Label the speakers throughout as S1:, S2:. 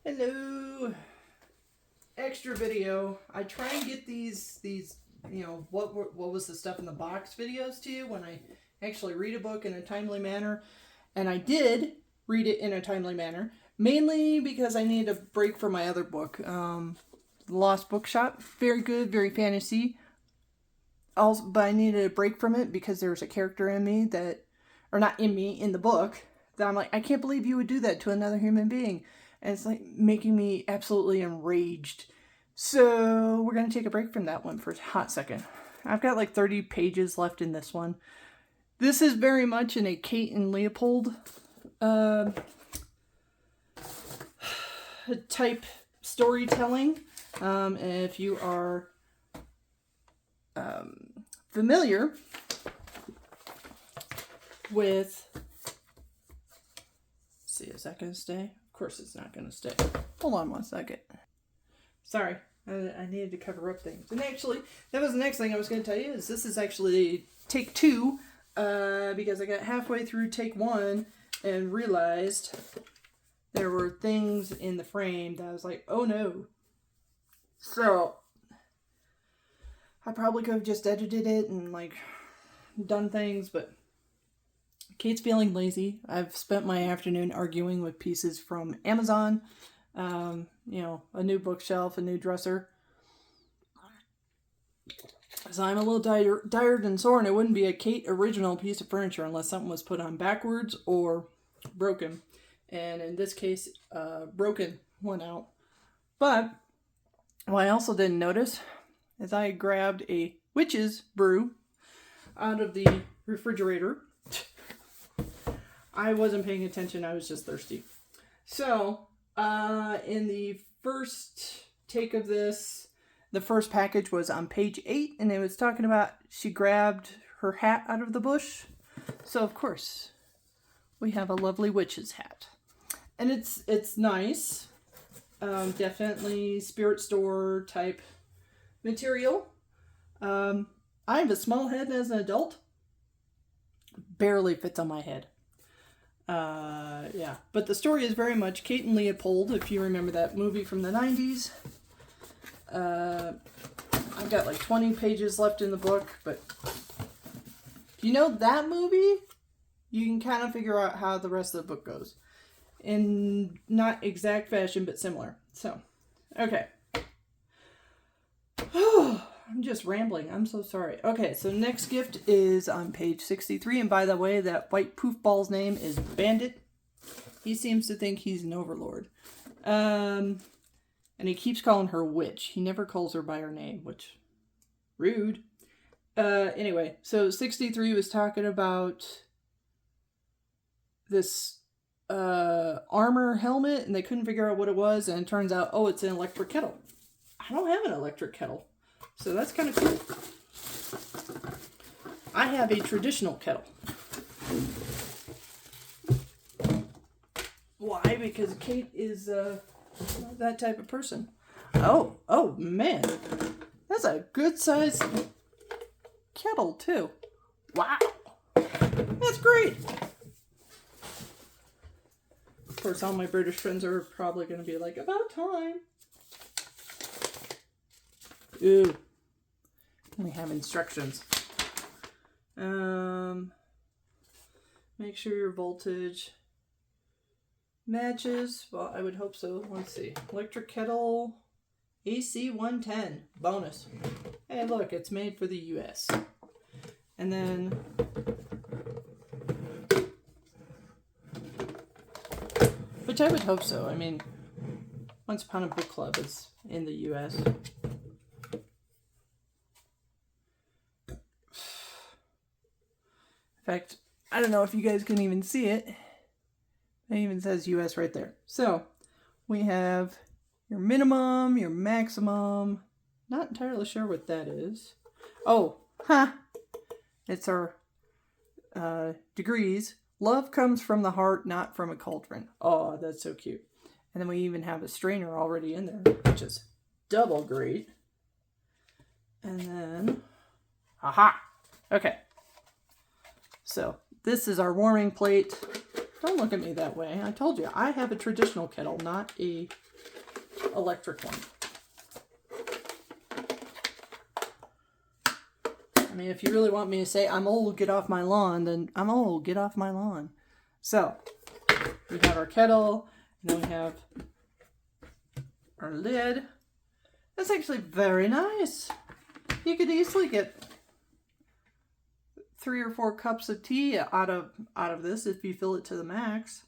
S1: Hello. Extra video. I try and get these what was the stuff in the box videos to you when I actually read a book in a timely manner, and I did read it in a timely manner, mainly because I needed a break from my other book, The Lost Bookshop. Very good, very fantasy. Also, but I needed a break from it because there's a character in me that, or not in me, in the book, that I'm like, I can't believe you would do that to another human being. And it's like making me absolutely enraged. So we're going to take a break from that one for a hot second. I've got like 30 pages left in this one. This is very much in a Kate and Leopold type storytelling. If you are familiar with... Let's see, is that going to stay? Of course it's not going to stay. Hold on one second. Sorry, I needed to cover up things. And actually, that was the next thing I was going to tell you, is this is actually take 2, because I got halfway through take 1 and realized there were things in the frame that I was like, oh no. So, I probably could have just edited it and like done things, but Kate's feeling lazy. I've spent my afternoon arguing with pieces from Amazon. A new bookshelf, a new dresser. So I'm a little tired and sore, and it wouldn't be a Kate original piece of furniture unless something was put on backwards or broken. And in this case, broken went out. But what I also didn't notice is I grabbed a witch's brew out of the refrigerator. I wasn't paying attention, I was just thirsty. So, in the first take of this, the first package was on page 8, and it was talking about she grabbed her hat out of the bush. So, of course, we have a lovely witch's hat. And it's nice. Definitely spirit store type material. I have a small head as an adult. Barely fits on my head. But the story is very much Kate and Leopold, if you remember that movie from the 90s. I've got like 20 pages left in the book, but if you know that movie, you can kind of figure out how the rest of the book goes. In not exact fashion, but similar. So, okay. I'm just rambling. I'm so sorry. Okay, so next gift is on page 63. And by the way, that white poofball's name is Bandit. He seems to think he's an overlord. And he keeps calling her witch. He never calls her by her name, which... rude. Anyway, so 63 was talking about this armor helmet, and they couldn't figure out what it was, and it turns out, oh, it's an electric kettle. I don't have an electric kettle. So that's kind of cool. I have a traditional kettle. Why? Because Kate is that type of person. Oh man. That's a good size kettle too. Wow. That's great. Of course, all my British friends are probably going to be like, about time. Ooh. We have instructions. Make sure your voltage matches. Well, I would hope so. Let's see. Electric kettle AC 110. Bonus. Hey, look, it's made for the US. And then which I would hope so. I mean, Once Upon a Book Club is in the US. In fact, I don't know if you guys can even see it. It even says US right there. So, we have your minimum, your maximum. Not entirely sure what that is. Oh, it's our degrees. Love comes from the heart, not from a cauldron. Oh, that's so cute. And then we even have a strainer already in there, which is double great. And then, aha! Okay. So, this is our warming plate. Don't look at me that way. I told you, I have a traditional kettle, not a electric one. I mean, if you really want me to say I'm old, get off my lawn, then I'm old, get off my lawn. So, we have our kettle, and then we have our lid. That's actually very nice. You could easily get 3 or 4 cups of tea out of this if you fill it to the max.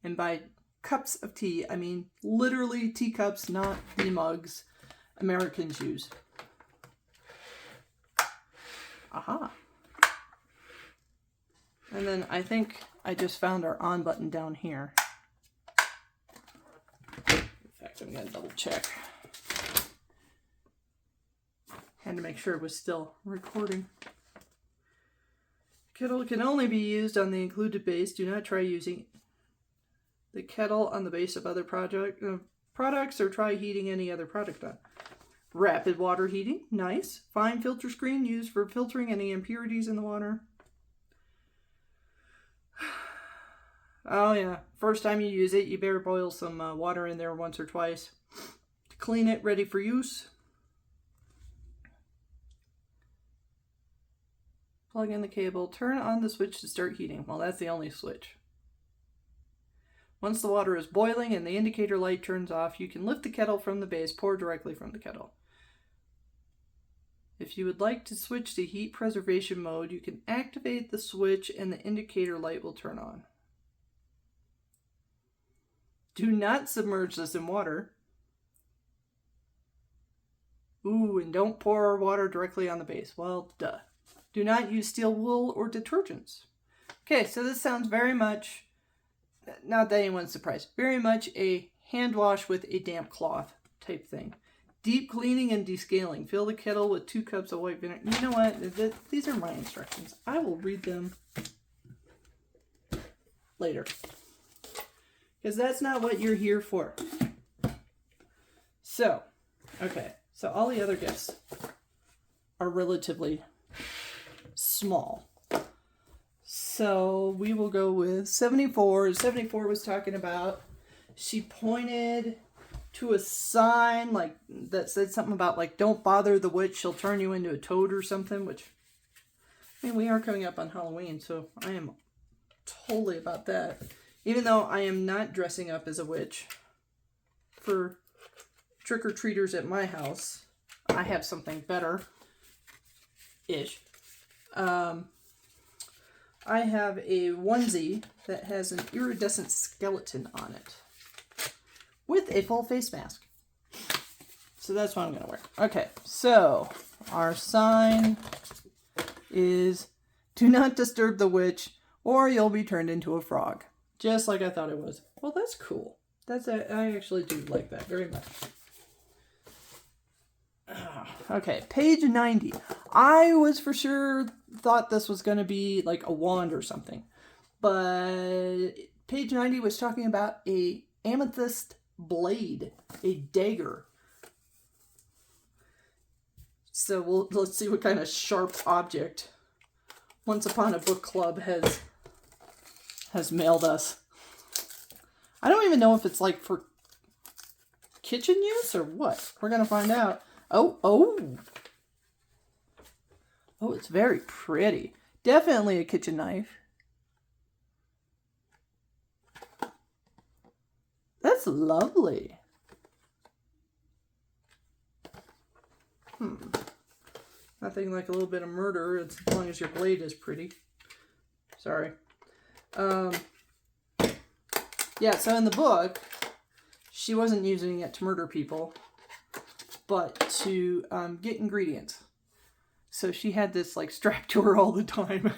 S1: And by cups of tea, I mean literally teacups, not the mugs Americans use. Aha. And then I think I just found our on button down here. In fact, I'm going to double check. Had to make sure it was still recording. Kettle can only be used on the included base. Do not try using the kettle on the base of other products or try heating any other product on. Rapid water heating, nice. Fine filter screen used for filtering any impurities in the water. Oh yeah, first time you use it, you better boil some water in there once or twice to clean it, ready for use. Plug in the cable, turn on the switch to start heating. Well, that's the only switch. Once the water is boiling and the indicator light turns off, you can lift the kettle from the base, pour directly from the kettle. If you would like to switch to heat preservation mode, you can activate the switch and the indicator light will turn on. Do not submerge this in water. Ooh, and don't pour water directly on the base. Well, duh. Do not use steel wool or detergents. Okay, so this sounds very much, not that anyone's surprised, very much a hand wash with a damp cloth type thing. Deep cleaning and descaling. Fill the kettle with 2 cups of white vinegar. You know what? These are my instructions. I will read them later. Because that's not what you're here for. So, okay. So all the other gifts are relatively small. So we will go with 74. 74 was talking about, she pointed to a sign like that said something about like, don't bother the witch, she'll turn you into a toad or something, which, I mean, we are coming up on Halloween, so I am totally about that. Even though I am not dressing up as a witch for trick-or-treaters at my house, I have something better-ish. I have a onesie that has an iridescent skeleton on it with a full face mask. So that's what I'm going to wear. Okay, so our sign is, do not disturb the witch or you'll be turned into a frog. Just like I thought it was. Well, that's cool. I actually do like that very much. Okay, page 90. I was for sure thought this was going to be like a wand or something. But page 90 was talking about a amethyst blade, a dagger. So let's see what kind of sharp object Once Upon a Book Club has mailed us. I don't even know if it's like for kitchen use or what. We're going to find out. Oh, it's very pretty. Definitely a kitchen knife. That's lovely. Nothing like a little bit of murder as long as your blade is pretty. Sorry. Yeah, so in the book, she wasn't using it to murder people, but to get ingredients. So she had this like strapped to her all the time.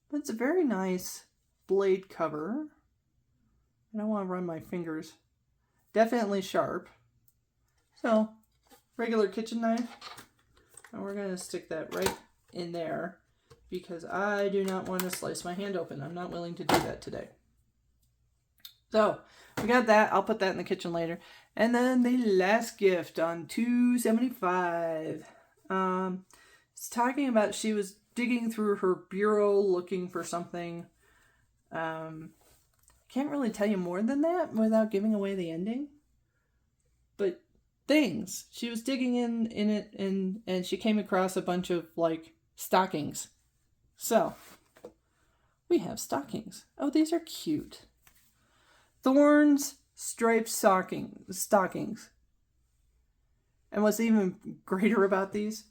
S1: But it's a very nice blade cover. I don't want to run my fingers. Definitely sharp. So, regular kitchen knife. And we're going to stick that right in there because I do not want to slice my hand open. I'm not willing to do that today. So, we got that. I'll put that in the kitchen later. And then the last gift on 275. It's talking about she was digging through her bureau looking for something. Can't really tell you more than that without giving away the ending. But things. She was digging in it and she came across a bunch of like stockings. So we have stockings. Oh, these are cute. Thorns striped stockings. And what's even greater about these?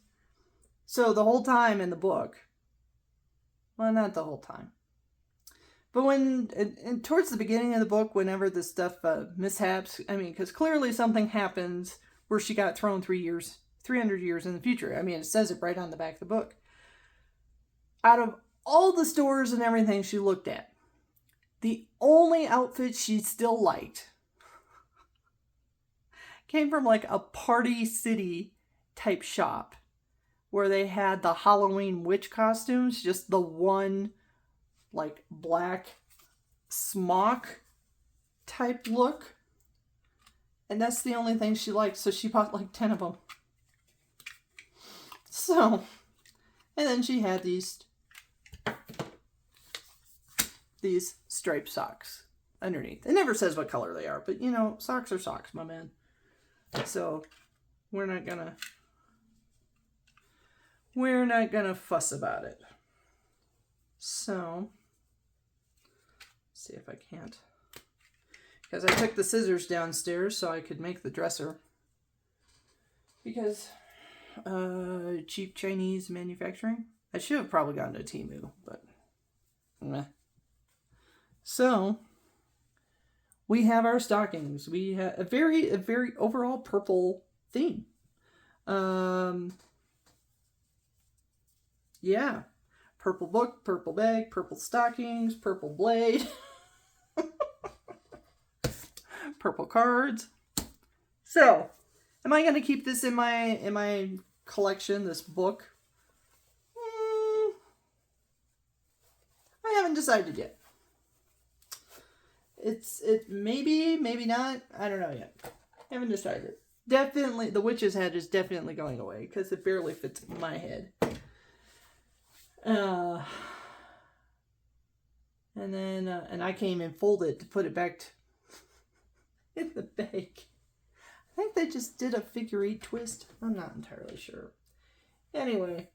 S1: So the whole time in the book, well, not the whole time, but and towards the beginning of the book, whenever this stuff mishaps, I mean, because clearly something happens where she got thrown 300 years in the future. I mean, it says it right on the back of the book. Out of all the stores and everything she looked at, the only outfit she still liked came from like a Party City type shop where they had the Halloween witch costumes, just the one like black smock type look. And that's the only thing she liked, so she bought like 10 of them. So, and then she had these striped socks underneath. It never says what color they are, but you know, socks are socks, my man. So, we're not gonna fuss about it. So, let's see if I can't. Because I took the scissors downstairs so I could make the dresser. Because, cheap Chinese manufacturing. I should have probably gone to Temu, but, meh. So, we have our stockings. We have a very overall purple theme. Yeah. Purple book, purple bag, purple stockings, purple blade. Purple cards. So, am I going to keep this in my collection, this book? I haven't decided yet. It maybe not. I don't know yet. Haven't decided. Definitely, the witch's head is definitely going away because it barely fits my head. And then I can't even fold it to put it back in the bag. I think they just did a figure 8 twist. I'm not entirely sure. Anyway,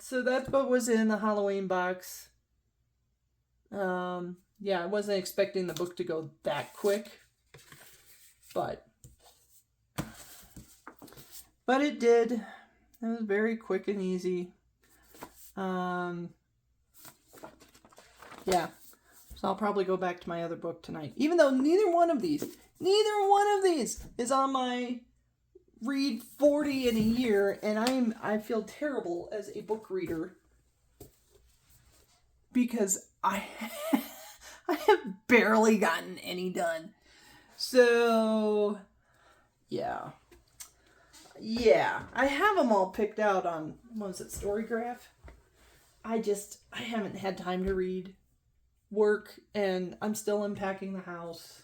S1: so that's what was in the Halloween box. Yeah, I wasn't expecting the book to go that quick, but it did. It was very quick and easy. Yeah, so I'll probably go back to my other book tonight, even though neither one of these is on my read 40 in a year, and I feel terrible as a book reader because I have barely gotten any done. So, yeah, I have them all picked out on, what was it, Storygraph? I haven't had time to read, work, and I'm still unpacking the house.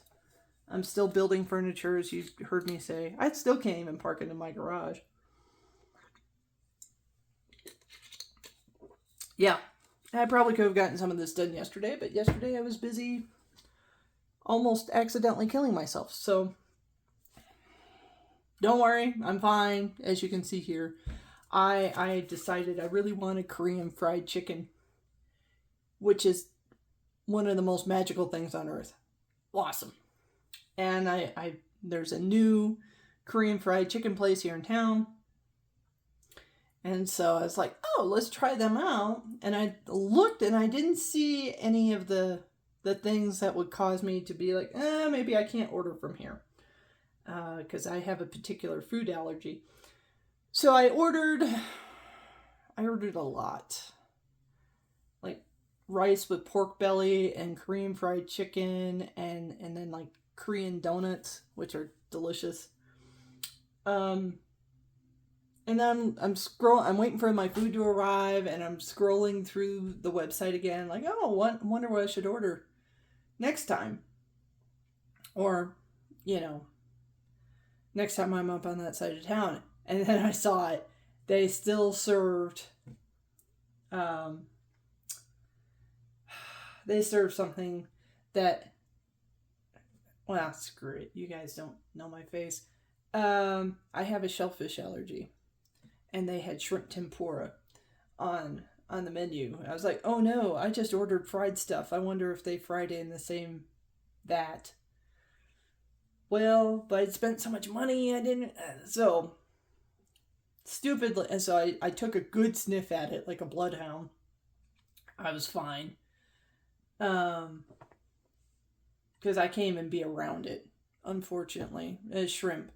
S1: I'm still building furniture, as you heard me say. I still can't even park it in my garage. Yeah, I probably could have gotten some of this done yesterday, but yesterday I was busy almost accidentally killing myself. So, don't worry, I'm fine, as you can see here. I decided I really wanted Korean fried chicken, which is one of the most magical things on earth. Awesome. And there's a new Korean fried chicken place here in town. And so I was like, oh, let's try them out. And I looked and I didn't see any of the things that would cause me to be like, maybe I can't order from here. Because I have a particular food allergy. So I ordered a lot. Like rice with pork belly and Korean fried chicken and then like Korean donuts, which are delicious. And then I'm waiting for my food to arrive, and I'm scrolling through the website again, like, oh, wonder what I should order next time. Or, next time I'm up on that side of town. And then I saw it. They still served Um, they serve something that, well, screw it. You guys don't know my face. I have a shellfish allergy, and they had shrimp tempura on the menu. I was like, oh no, I just ordered fried stuff. I wonder if they fried it in the same vat. Well, but I'd spent so much money, I didn't. So, stupidly. And so I took a good sniff at it like a bloodhound. I was fine. Because I can't even be around it, unfortunately. It's shrimp.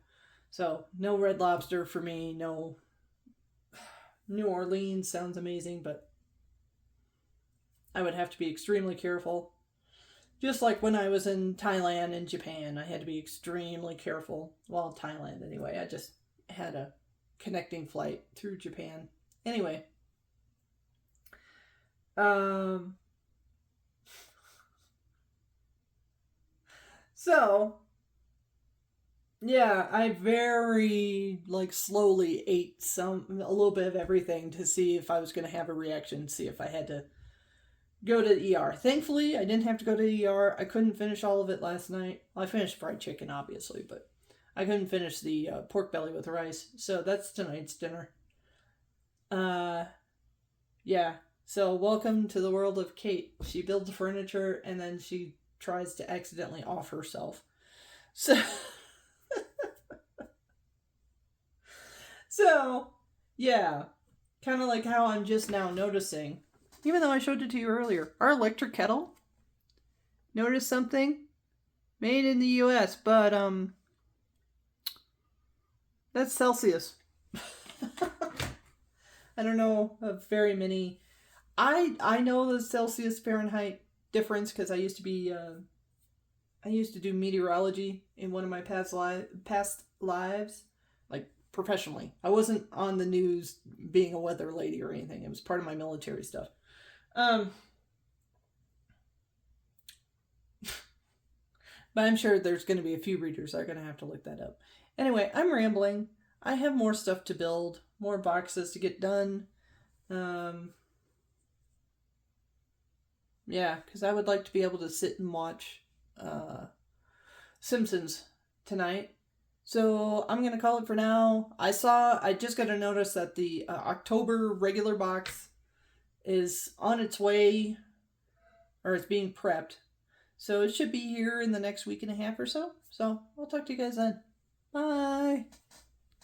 S1: So, no Red Lobster for me, no. New Orleans sounds amazing, but I would have to be extremely careful. Just like when I was in Thailand and Japan, I had to be extremely careful. Well, Thailand anyway. I just had a connecting flight through Japan. Anyway. So, yeah, I very slowly ate a little bit of everything to see if I was going to have a reaction, see if I had to go to the ER. Thankfully, I didn't have to go to the ER. I couldn't finish all of it last night. Well, I finished fried chicken, obviously, but I couldn't finish the pork belly with rice. So that's tonight's dinner. Yeah. So welcome to the world of Kate. She builds furniture and then she tries to accidentally off herself. So, yeah. Kind of like how I'm just now noticing, even though I showed it to you earlier, our electric kettle. Notice something? Made in the US, but that's Celsius. I don't know of very many. I know the Celsius Fahrenheit difference because I used to do meteorology in one of my past lives, like professionally. I wasn't on the news being a weather lady or anything. It was part of my military stuff. But I'm sure there's going to be a few readers that are going to have to look that up. Anyway, I'm rambling. I have more stuff to build, more boxes to get done. Yeah, because I would like to be able to sit and watch Simpsons tonight. So I'm going to call it for now. I just got a notice that the October regular box is on its way, or it's being prepped. So it should be here in the next week and a half or so. So I'll talk to you guys then. Bye.